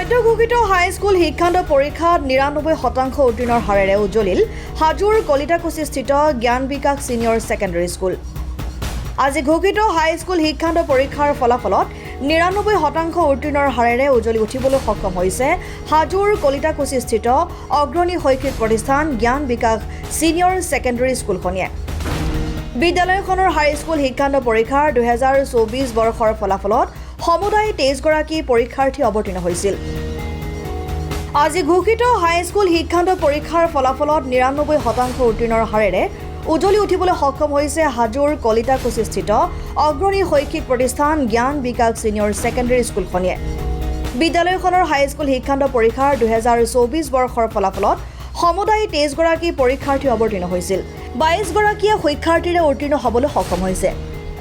সদ্য ঘোষিত হাইস্কুল শিক্ষান্ত পৰীক্ষাত ৯৯% উত্তীৰ্ণৰ হাৰেৰে উজ্বলিল হাজোৰ কলিতাকুছিস্থিত জ্ঞান বিকাশ ছিনিয়ৰ ছেকেণ্ডেৰী স্কুল। আজি ঘোষিত হাইস্কুল শিক্ষান্ত পৰীক্ষাৰ ফলাফলত ৯৯% উত্তীৰ্ণৰ হাৰেৰে উজ্বলি উঠিবলৈ সক্ষম হৈছে হাজোৰ কলিতাকুছিস্থিত অগ্ৰণী শৈক্ষিক প্ৰতিষ্ঠান জ্ঞান বিকাশ ছিনিয়ৰ ছেকেণ্ডেৰী স্কুলখনিয়ে। বিদ্যালয়খনৰ হাইস্কুল শিক্ষান্ত পৰীক্ষাৰ ২০২৪ বৰ্ষৰ ফলাফলত সমুদায় ২৩গৰাকী পৰীক্ষাৰ্থী অৱতীৰ্ণ হৈছিল। আজি ঘোষিত হাইস্কুল শিক্ষান্ত পৰীক্ষাৰ ফলাফলত ৯৯% উত্তীৰ্ণৰ হাৰেৰে উজ্বলি উঠিবলৈ সক্ষম হৈছে হাজোৰ কলিতাকুছিস্থিত অগ্ৰণী শৈক্ষিক প্ৰতিষ্ঠান জ্ঞান বিকাশ ছিনিয়ৰ ছেকেণ্ডেৰী স্কুলখনিয়ে। বিদ্যালয়খনৰ হাইস্কুল শিক্ষান্ত পৰীক্ষাৰ ২০২৪ বৰ্ষৰ ফলাফলত সমুদায় ২৩গৰাকী পৰীক্ষাৰ্থী অৱতীৰ্ণ হৈছিল। ২২গৰাকীয়ে শিক্ষাৰ্থীৰে উত্তীৰ্ণ হ'বলৈ সক্ষম হৈছে।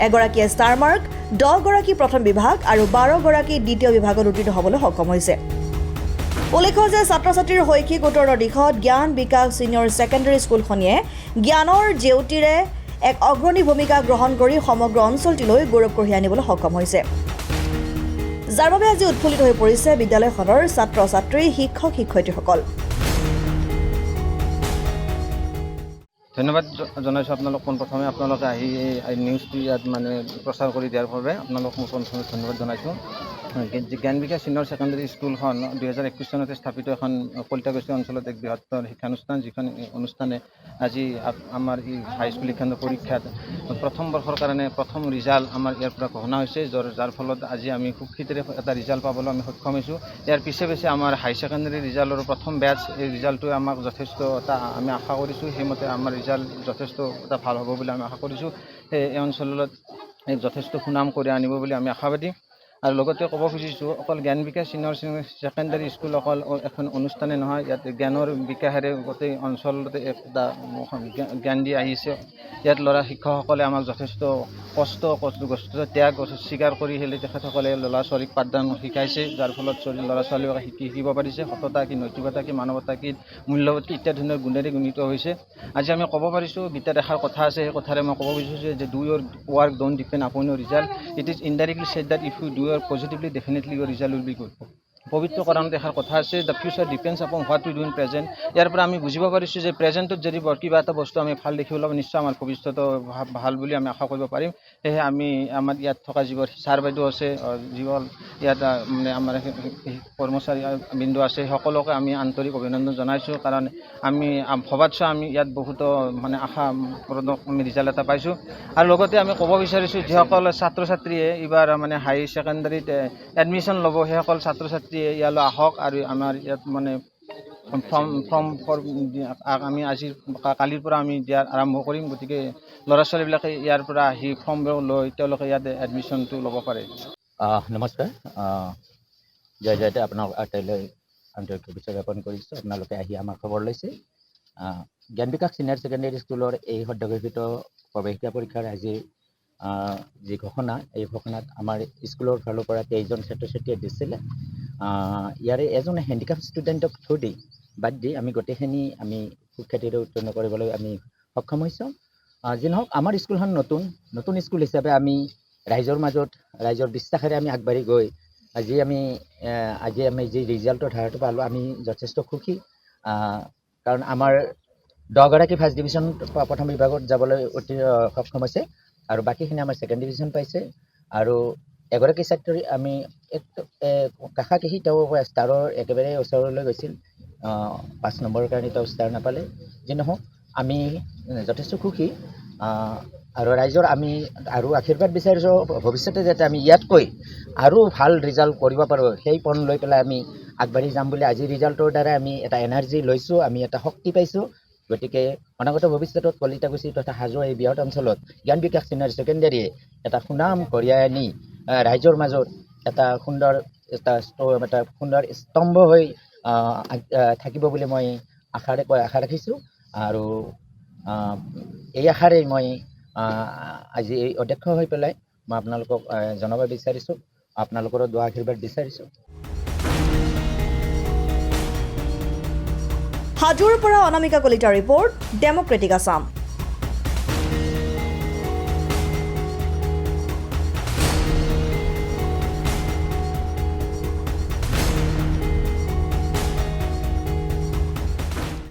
এগৰাকীয়ে ষ্টাৰ মাৰ্ক, ১০গৰাকী প্ৰথম বিভাগ আৰু ১২গৰাকী দ্বিতীয় বিভাগত উত্তীৰ্ণ হ'বলৈ সক্ষম হৈছে। উল্লেখ্য যে ছাত্ৰ-ছাত্ৰীৰ শৈক্ষিক উত্তৰণৰ দিশত জ্ঞান বিকাশ ছিনিয়ৰ ছেকেণ্ডেৰী স্কুলখনিয়ে জ্ঞানৰ জেউতিৰে এক অগ্ৰণী ভূমিকা গ্ৰহণ কৰি সমগ্ৰ অঞ্চলটিলৈ গৌৰৱ কঢ়িয়াই আনিবলৈ সক্ষম হৈছে, যাৰ বাবে আজি উৎফুল্লিত হৈ পৰিছে বিদ্যালয়খনৰ ছাত্ৰ-ছাত্ৰী, শিক্ষক-শিক্ষয়িত্ৰীসকল। ধন্যবাদ জনাইছোঁ আপোনালোক পোনপ্ৰথমে আপোনালোকে আহি এই নিউজটো ইয়াত মানে প্ৰচাৰ কৰি দিয়াৰ বাবে আপোনালোক মই পোনপ্ৰথমে ধন্যবাদ জনাইছোঁ। জ্ঞান বিকাশ ছিনিয়ৰ ছেকেণ্ডেৰী স্কুলখন ২০২১ চনতে স্থাপিত এখন কলিতাকুছি অঞ্চলত এক বৃহত্তৰ শিক্ষানুষ্ঠান, যিখন অনুষ্ঠানে আজি আমাৰ এই হাইস্কুল শিক্ষান্ত পৰীক্ষাত প্ৰথম বৰ্ষৰ কাৰণে প্ৰথম ৰিজাল্ট আমাৰ ইয়াৰ পৰা ঘোষণা হৈছে, যাৰ ফলত আজি আমি খুব শীঘ্ৰে এটা ৰিজাল্ট পাবলৈ আমি সক্ষম হৈছোঁ। ইয়াৰ পিছে আমাৰ হাই ছেকেণ্ডেৰী ৰিজাল্টৰ প্ৰথম বেটছ, এই ৰিজাল্টটোৱে আমাক যথেষ্ট এটা আমি আশা কৰিছোঁ, সেইমতে আমাৰ ৰিজাল্ট যথেষ্ট এটা ভাল হ'ব বুলি আমি আশা কৰিছোঁ। এই অঞ্চলত যথেষ্ট সুনাম কৰি আনিব বুলি আমি আশাবাদী। আৰু লগতে ক'ব খুজিছোঁ, অকল জ্ঞান বিকাশ ছিনিয়ৰ ছেকেণ্ডেৰী স্কুল অকল এখন অনুষ্ঠানে নহয়, ইয়াত জ্ঞানৰ বিকাশেৰে গোটেই অঞ্চলতে এটা জ্ঞান দি আহিছে। ইয়াত শিক্ষকসকলে আমাক যথেষ্ট কষ্ট ত্যাগ স্বীকাৰ কৰি তেখেতসকলে ল'ৰা ছোৱালীক পাঠদান শিকাইছে, যাৰ ফলত ল'ৰা ছোৱালীক শিকিব পাৰিছে সততা কি, নৈতিকতা কি, মানৱতা কি, মূল্যবোধ কি ইত্যাদি ধৰণৰ গুণেৰে গুণিত হৈছে। আজি আমি ক'ব পাৰিছোঁ, বিদ্যাত এষাৰ কথা আছে, সেই কথাৰে মই ক'ব বিচাৰিছোঁ যে do your work, don't depend upon your result. It is indirectly said that if you do your positively definitely your result will be good. পবিত্ৰ কাৰণত এষাৰ কথা আছে, the future depends upon what you do in present. ইয়াৰ পৰা আমি বুজিব পাৰিছোঁ যে প্ৰেজেণ্টত যদি কিবা এটা বস্তু আমি ভাল দেখিবলৈ পাওঁ, নিশ্চয় আমাৰ ভৱিষ্যতো ভাল বুলি আমি আশা কৰিব পাৰিম। সেয়েহে আমি আমাৰ ইয়াত থকা যিবোৰ ছাৰ বাইদেউ আছে, যিবোৰ ইয়াত মানে আমাৰ কৰ্মচাৰী বিন্দু আছে, সকলোকে আমি আন্তৰিক অভিনন্দন জনাইছোঁ, কাৰণ আমি ভবাতকৈ আমি ইয়াত বহুতো মানে আশাপ্ৰদক আমি ৰিজাল্ট এটা পাইছোঁ। আৰু লগতে আমি ক'ব বিচাৰিছোঁ, যিসকল ছাত্ৰ ছাত্ৰীয়ে এইবাৰ মানে হাই ছেকেণ্ডেৰীত এডমিশ্যন ল'ব, সেইসকল ছাত্ৰ ছাত্ৰীয়ে ইয়ালৈ আহক আৰু আমাৰ ইয়াত মানে ফৰ্ম আমি কালিৰ পৰা আমি দিয়াৰ আৰম্ভ কৰিম। গতিকে ল'ৰা ছোৱালীবিলাকে ইয়াৰ পৰা আহি ফৰ্মবোৰ লৈ তেওঁলোকে ইয়াত এডমিশ্যনটো ল'ব পাৰে। নমস্কাৰ, জয় জয়তে আপোনাক আটাইলৈ আন্তৰিক শুভেচ্ছা জ্ঞাপন কৰিছোঁ। আপোনালোকে আহি আমাৰ খবৰ লৈছে। জ্ঞান বিকাশ ছিনিয়ৰ ছেকেণ্ডেৰী স্কুলৰ এই সদ্য ঘোষিত প্ৰৱেশিকা পৰীক্ষাৰ আজিৰ যি ঘোষণা, এই ঘোষণাত আমাৰ স্কুলৰ ফালৰ পৰা ২৩জন ছাত্ৰ ছাত্ৰীয়ে দিছিলে। ইয়াৰে এজন হেণ্ডিকাপ ষ্টুডেণ্টক থ্ৰু দি বাদ দি আমি গোটেইখিনি আমি সুখ্যাতিৰে উত্তীৰ্ণ কৰিবলৈ আমি সক্ষম হৈছোঁ। যি নহওক, আমাৰ স্কুলখন নতুন স্কুল হিচাপে আমি ৰাইজৰ মাজত ৰাইজৰ বিশ্বাসেৰে আমি আগবাঢ়ি গৈ আজি আমি যি ৰিজাল্টৰ ধাৰাটো পালোঁ, আমি যথেষ্ট সুখী। কাৰণ আমাৰ ১০গৰাকী ফাৰ্ষ্ট ডিভিজন প্ৰথম বিভাগত যাবলৈ অতি সক্ষম হৈছে আৰু বাকীখিনি আমাৰ ছেকেণ্ড ডিভিজন পাইছে। আৰু এগৰাকী ছাত্ৰী আমি কাষাকাষি তেওঁ ষ্টাৰৰ একেবাৰে ওচৰলৈ গৈছিল, ৫ নম্বৰৰ কাৰণে তেওঁ ষ্টাৰ নাপালে। যি নহওক, আমি যথেষ্ট সুখী। আৰু ৰাইজৰ আমি আৰু আশীৰ্বাদ বিচাৰিছোঁ, ভৱিষ্যতে যাতে আমি ইয়াতকৈ আৰু ভাল ৰিজাল্ট কৰিব পাৰোঁ, সেই পণ লৈ পেলাই আমি আগবাঢ়ি যাম বুলি আজি ৰিজাল্টৰ দ্বাৰা আমি এটা এনাৰ্জি লৈছোঁ, আমি এটা শক্তি পাইছোঁ। গতিকে অনাগত ভৱিষ্যতত কলিতাকুছি তথা হাজো এই বৃহৎ অঞ্চলত জ্ঞান বিকাশ ছিনিয়ৰ ছেকেণ্ডেৰীয়ে এটা সুনাম কঢ়িয়াই আনি ৰাইজৰ মাজত এটা সুন্দৰ স্তম্ভ হৈ থাকিব বুলি মই আশা ৰাখিছোঁ। আৰু এই আশাৰে মই আজি এই অধ্যক্ষ হৈ পেলাই মই আপোনালোকক জনাব বিচাৰিছোঁ, আপোনালোকৰো দোৱা আশীৰ্বাদ বিচাৰিছোঁ। হাজোৰ পৰা অনামিকা কলিতাৰ ৰিপৰ্ট, ডেম'ক্ৰেটিক আছাম।